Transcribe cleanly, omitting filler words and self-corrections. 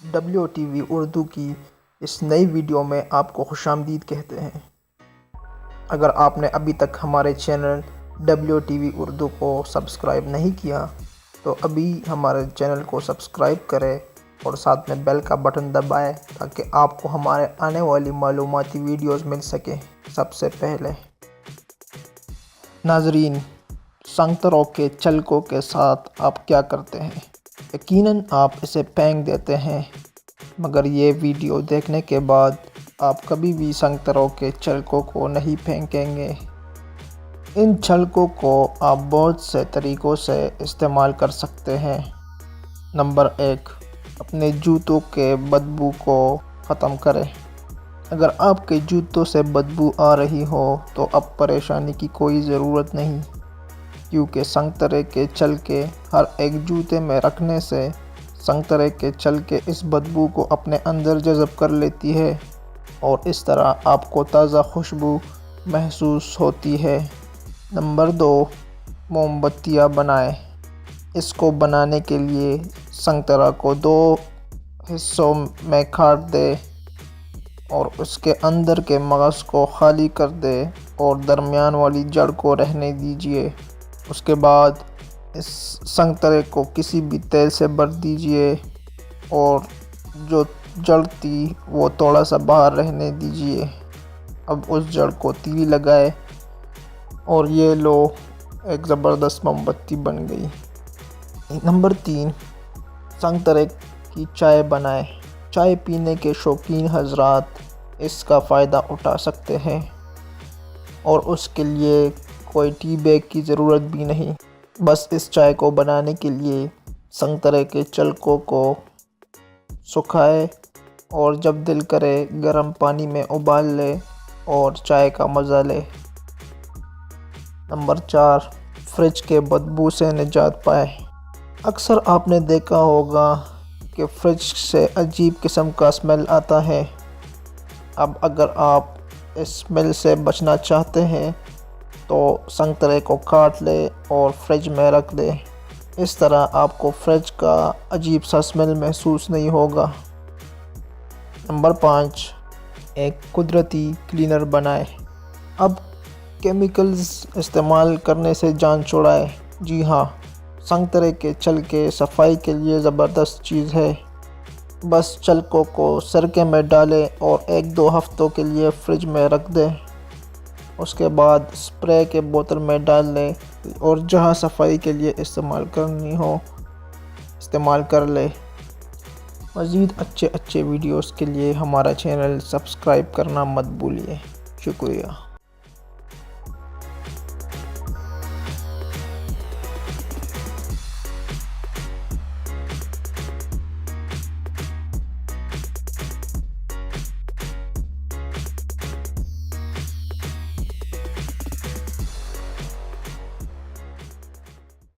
WTV Urdu کی اس نئی video میں آپ کو خوش آمدید کہتے ہیں۔ اگر آپ نے ابھی تک ہمارے چینل WTV اردو کو سبسکرائب نہیں کیا تو ابھی ہمارے چینل کو سبسکرائب کریں اور ساتھ میں بیل کا بٹن دبائیں تاکہ آپ کو ہمارے آنے والی معلوماتی ویڈیوز مل سکیں سب سے پہلے۔ ناظرین، سنگتروں کے چھلکوں کے ساتھ آپ کیا کرتے ہیں؟ یقیناً آپ اسے پھینک دیتے ہیں، مگر یہ ویڈیو دیکھنے کے بعد آپ کبھی بھی سنگتروں کے چھلکوں کو نہیں پھینکیں گے۔ ان چھلکوں کو آپ بہت سے طریقوں سے استعمال کر سکتے ہیں۔ نمبر 1، اپنے جوتوں کے بدبو کو ختم کریں۔ اگر آپ کے جوتوں سے بدبو آ رہی ہو تو اب پریشانی کی کوئی ضرورت نہیں، کیونکہ سنگترے کے چھلکے ہر ایک جوتے میں رکھنے سے سنگترے کے چھلکے اس بدبو کو اپنے اندر جذب کر لیتی ہے اور اس طرح آپ کو تازہ خوشبو محسوس ہوتی ہے۔ نمبر 2، موم بتیاں بنائیں۔ اس کو بنانے کے لیے سنگترا کو 2 حصوں میں کاٹ دیں اور اس کے اندر کے مغز کو خالی کر دیں اور درمیان والی جڑ کو رہنے دیجیے۔ اس کے بعد اس سنگترے کو کسی بھی تیل سے بھر دیجیے اور جو جڑ تھی وہ تھوڑا سا باہر رہنے دیجیے۔ اب اس جڑ کو تیلی لگائے اور یہ لو، ایک زبردست موم بتی بن گئی۔ نمبر 3، سنگترے کی چائے بنائیں۔ چائے پینے کے شوقین حضرات اس کا فائدہ اٹھا سکتے ہیں اور اس کے لیے کوئی ٹی بیگ کی ضرورت بھی نہیں۔ بس اس چائے کو بنانے کے لیے سنگترے کے چھلکوں کو سکھائیں اور جب دل کرے گرم پانی میں ابال لیں اور چائے کا مزہ لیں۔ نمبر 4، فریج کے بدبو سے نجات پائیں۔ اکثر آپ نے دیکھا ہوگا کہ فریج سے عجیب قسم کا اسمیل آتا ہے۔ اب اگر آپ اس اسمیل سے بچنا چاہتے ہیں تو سنگترے کو کاٹ لیں اور فریج میں رکھ دیں۔ اس طرح آپ کو فریج کا عجیب سا اسمیل محسوس نہیں ہوگا۔ نمبر 5، ایک قدرتی کلینر بنائیں۔ اب کیمیکلز استعمال کرنے سے جان چھڑائیں۔ جی ہاں، سنگترے کے چھلکے صفائی کے لیے زبردست چیز ہے۔ بس چھلکوں کو سرکے میں ڈالیں اور 1-2 ہفتوں کے لیے فریج میں رکھ دیں۔ اس کے بعد اسپرے کے بوتل میں ڈال لیں اور جہاں صفائی کے لیے استعمال کرنی ہو استعمال کر لیں۔ مزید اچھے ویڈیوز کے لیے ہمارا چینل سبسکرائب کرنا مت بھولیے۔ شکریہ۔